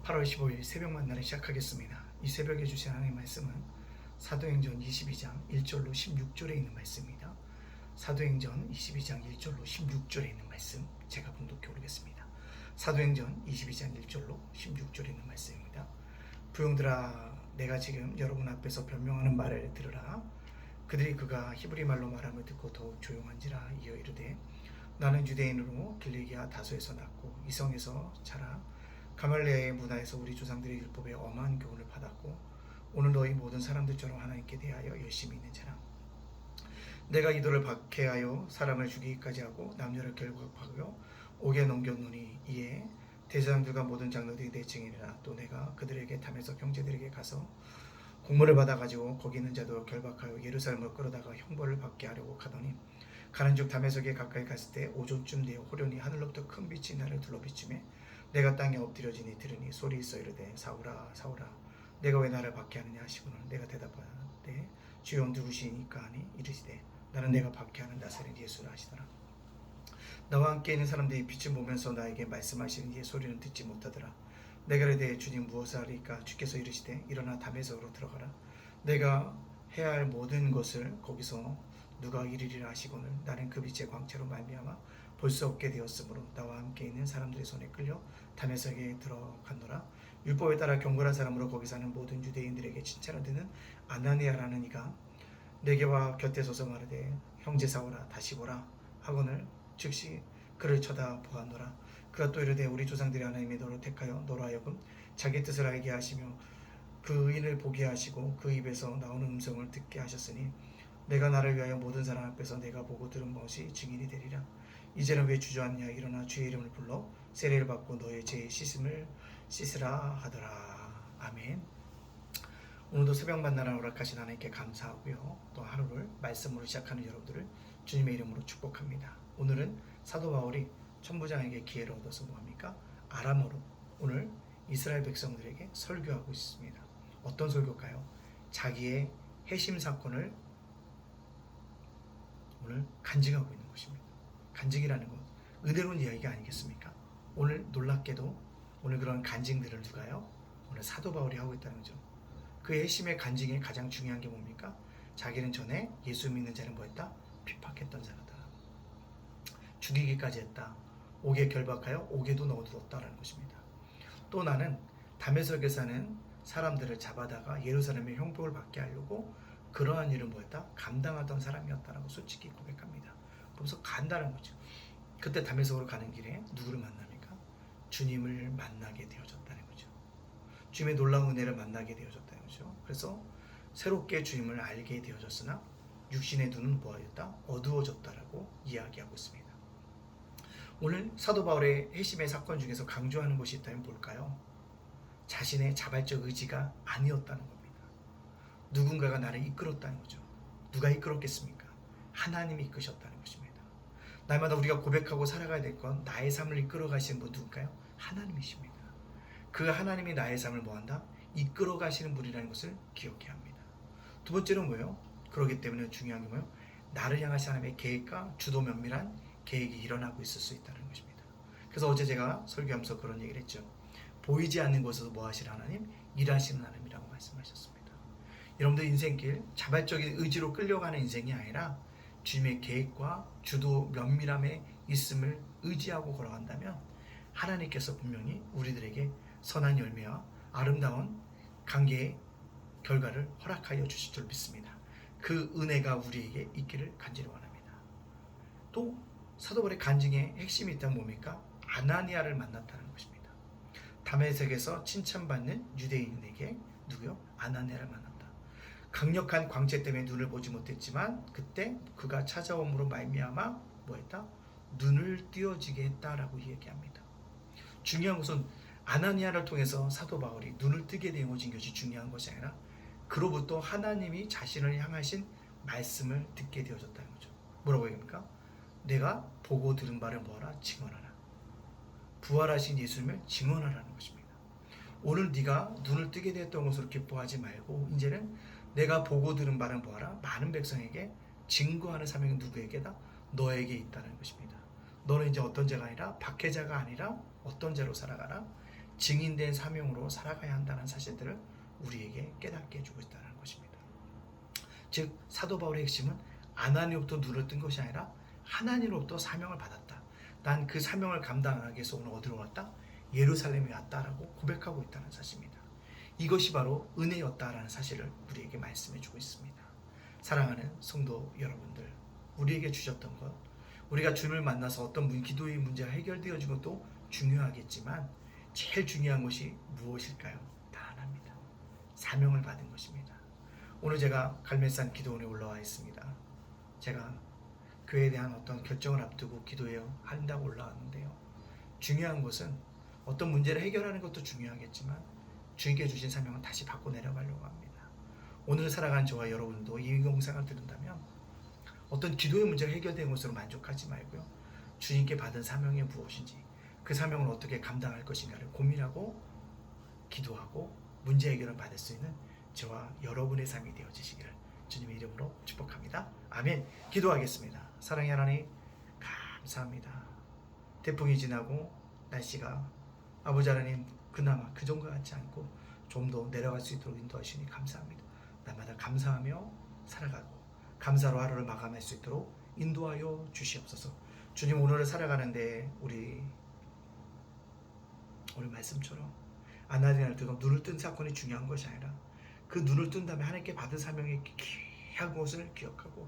8월 15일 새벽 만나를 시작하겠습니다. 이 새벽에 주신 하나님의 말씀은 사도행전 22장 1절로 16절에 있는 말씀입니다. 사도행전 22장 1절로 16절에 있는 말씀 제가 봉독해 오르겠습니다. 사도행전 22장 1절로 16절에 있는 말씀입니다. 부용들아, 내가 지금 여러분 앞에서 변명하는 말을 들으라. 그들이 그가 히브리 말로 말함을 듣고 더욱 조용한지라. 이어 이르되, 나는 유대인으로 길리기아 다소에서 났고 이성에서 자라 가말레아의 문화에서 우리 조상들의 율법에 엄한 교훈을 받았고 오늘 너희 모든 사람들처럼 하나님께 대하여 열심히 있는 자라. 내가 이도를 박해하여 사람을 죽이기까지 하고 남녀를 결박하여 옥에 넘겼노니 이에 대제사장들과 모든 장로들이 내 증인이라. 또 내가 그들에게 담에서 형제들에게 가서 공문을 받아가지고 거기 있는 자도 결박하여 예루살렘을 끌어다가 형벌을 받게 하려고 가더니 가는 중 다메섹에 가까이 갔을 때 오존쯤 되어 호련히 하늘로부터 큰 빛이 나를 둘러비치매 내가 땅에 엎드려지니 들으니 소리 있어 이르되, 사울아 사울아 내가 왜 나를 박해하느냐 하시고는 내가 대답하되, 주여 누구시니까 하니 이르시되, 나는 내가 박해하는 나사렛 예수라 하시더라. 나와 함께 있는 사람들이 빛을 보면서 나에게 말씀하시는 이의 소리는 듣지 못하더라. 내가 이르되, 주님 무엇을 하리까? 주께서 이르시되, 일어나 다메섹으로 들어가라. 내가 해야 할 모든 것을 거기서 누가 이르리라 하시고는 나는 그 빛의 광채로 말미암아 볼 수 없게 되었으므로 나와 함께 있는 사람들의 손에 끌려 다메섹에 들어갔노라. 율법에 따라 경건한 사람으로 거기 사는 모든 유대인들에게 칭찬하드는 아나니아라는 이가 내게와 곁에 서서 말하되, 형제 사울아 다시 보라 하거늘 즉시 그를 쳐다보았노라. 그가 또 이르되, 우리 조상들이 하나님이 너를 택하여 너로 하여금 자기 뜻을 알게 하시며 그 의인을 보게 하시고 그 입에서 나오는 음성을 듣게 하셨으니 내가 나를 위하여 모든 사람 앞에서 내가 보고 들은 것이 증인이 되리라. 이제는 왜 주저앉냐? 일어나 주의 이름을 불러 세례를 받고 너의 죄의 씻음을 씻으라 하더라. 아멘. 오늘도 새벽 만나라 허락하신 하나님께 감사하고요. 또 하루를 말씀으로 시작하는 여러분들을 주님의 이름으로 축복합니다. 오늘은 사도 바울이 천부장에게 기회를 얻어서 뭐합니까? 아람어로 오늘 이스라엘 백성들에게 설교하고 있습니다. 어떤 설교일까요? 자기의 해심 사건을 오늘 간증하고 있는 것입니다. 간증이라는 건 은혜로운 이야기가 아니겠습니까? 오늘 놀랍게도 오늘 그런 간증들을 누가요? 오늘 사도 바울이 하고 있다는 거죠. 그의 핵심의 간증의 가장 중요한 게 뭡니까? 자기는 전에 예수 믿는 자를 뭐했다? 핍박했던 자다. 죽이기까지 했다. 옥에 결박하여 옥에도 넣어두었다라는 것입니다. 또 나는 다메섹에 사는 사람들을 잡아다가 예루살렘에 형벌을 받게 하려고 그러한 일을 뭐했다? 감당하던 사람이었다라고 솔직히 고백합니다. 그래서 간다는 거죠. 그때 다메섹으로 가는 길에 누구를 만납니까? 주님을 만나게 되어졌다는 거죠. 주님의 놀라운 은혜를 만나게 되어졌다는 거죠. 그래서 새롭게 주님을 알게 되어졌으나 육신의 눈은 뭐하였다? 어두워졌다라고 이야기하고 있습니다. 오늘 사도 바울의 회심의 사건 중에서 강조하는 것이 있다면 뭘까요? 자신의 자발적 의지가 아니었다는 겁니다. 누군가가 나를 이끌었다는 거죠. 누가 이끌었겠습니까? 하나님이 이끄셨다는 것입니다. 날마다 우리가 고백하고 살아가야 될 건 나의 삶을 이끌어 가시는 분 누군가요? 하나님이십니다. 그 하나님이 나의 삶을 뭐한다? 이끌어 가시는 분이라는 것을 기억해야 합니다. 두 번째는 뭐예요? 그렇기 때문에 중요한 게 뭐예요? 나를 향하신 하나님의 계획과 주도 면밀한 계획이 일어나고 있을 수 있다는 것입니다. 그래서 어제 제가 설교하면서 그런 얘기를 했죠. 보이지 않는 곳에서 뭐 하시는 하나님? 일하시는 하나님이라고 말씀하셨습니다. 여러분들 인생길 자발적인 의지로 끌려가는 인생이 아니라 주님의 계획과 주도 면밀함에 있음을 의지하고 걸어간다면 하나님께서 분명히 우리들에게 선한 열매와 아름다운 관계의 결과를 허락하여 주실 줄 믿습니다. 그 은혜가 우리에게 있기를 간절히 원합니다. 또 사도 바울의 간증의 핵심이 있다면 뭡니까? 아나니아를 만났다는 것입니다. 다메섹에서 칭찬받는 유대인에게 누구요? 아나니아를 만났다. 강력한 광채 때문에 눈을 보지 못했지만 그때 그가 찾아옴으로 말미암아 뭐했다? 눈을 띄어지게 했다라고 얘기합니다. 중요한 것은 아나니아를 통해서 사도 바울이 눈을 뜨게 된 것이 중요한 것이 아니라 그로부터 하나님이 자신을 향하신 말씀을 듣게 되어졌다는 거죠. 뭐라고 얘기합니까? 내가 보고 들은 바를 뭐하라? 증언하라. 부활하신 예수님을 증언하라는 것입니다. 오늘 네가 눈을 뜨게 되었던 것으로 기뻐하지 말고 이제는 내가 보고 들은 바를 뭐하라? 많은 백성에게 증거하는 사명이 누구에게다? 너에게 있다는 것입니다. 너는 이제 어떤 자가 아니라 박해자가 아니라 어떤 자로 살아가라? 증인된 사명으로 살아가야 한다는 사실들을 우리에게 깨닫게 해주고 있다는 것입니다. 즉 사도 바울의 핵심은 하나님으로부터 눈을 뜬 것이 아니라 하나님으로부터 사명을 받았다. 난 그 사명을 감당하기 위해서 오늘 어디로 왔다? 예루살렘에 왔다라고 고백하고 있다는 사실입니다. 이것이 바로 은혜였다라는 사실을 우리에게 말씀해 주고 있습니다. 사랑하는 성도 여러분들, 우리에게 주셨던 것, 우리가 주님을 만나서 어떤 기도의 문제가 해결되어진 것도 중요하겠지만 제일 중요한 것이 무엇일까요? 다 하나입니다. 사명을 받은 것입니다. 오늘 제가 갈매산 기도원에 올라와 있습니다. 제가 교회에 대한 어떤 결정을 앞두고 기도해요 한다고 올라왔는데요. 중요한 것은 어떤 문제를 해결하는 것도 중요하겠지만 주님께 주신 사명은 다시 받고 내려가려고 합니다. 오늘 살아간 저와 여러분도 이 영상을 들은다면 어떤 기도의 문제가 해결된 것으로 만족하지 말고요. 주님께 받은 사명이 무엇인지 그 사명을 어떻게 감당할 것인가를 고민하고 기도하고 문제 해결을 받을 수 있는 저와 여러분의 삶이 되어지시기를 주님의 이름으로 축복합니다. 아멘. 기도하겠습니다. 사랑의 하나님 감사합니다. 태풍이 지나고 날씨가 아버지 하나님 그나마 그 정도 같지 않고 좀 더 내려갈 수 있도록 인도하시니 감사합니다. 날마다 감사하며 살아가고 감사로 하루를 마감할 수 있도록 인도하여 주시옵소서. 주님 오늘을 살아가는데 우리 오늘 말씀처럼 아나니아를 뜨고 눈을 뜬 사건이 중요한 것이 아니라 그 눈을 뜬 다음에 하나님께 받은 사명이 귀한 것을 기억하고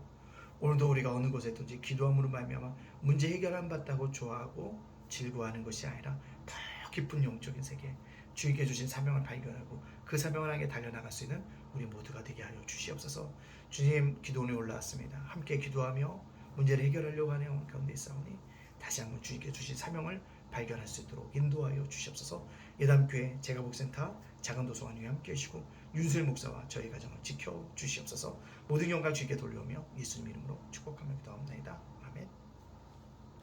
오늘도 우리가 어느 곳에든지 기도함으로 말미암아 문제 해결 안 받다고 좋아하고 즐거워하는 것이 아니라 더 깊은 영적인 세계 주님께 주신 사명을 발견하고 그 사명을 향해 달려나갈 수 있는 우리 모두가 되게 하여 주시옵소서. 주님 기도원에 올라왔습니다. 함께 기도하며 문제를 해결하려고 하는 가운데 있사오니 다시 한번 주님께 주신 사명을 발견할 수 있도록 인도하여 주시옵소서. 예담교회 제가복센터 작은 도서관 위에 함께 하시고 윤수일 목사와 저희 가정을 지켜 주시옵소서. 모든 영광 주님께 돌려오며 예수님 이름으로 축복하며 기도합니다.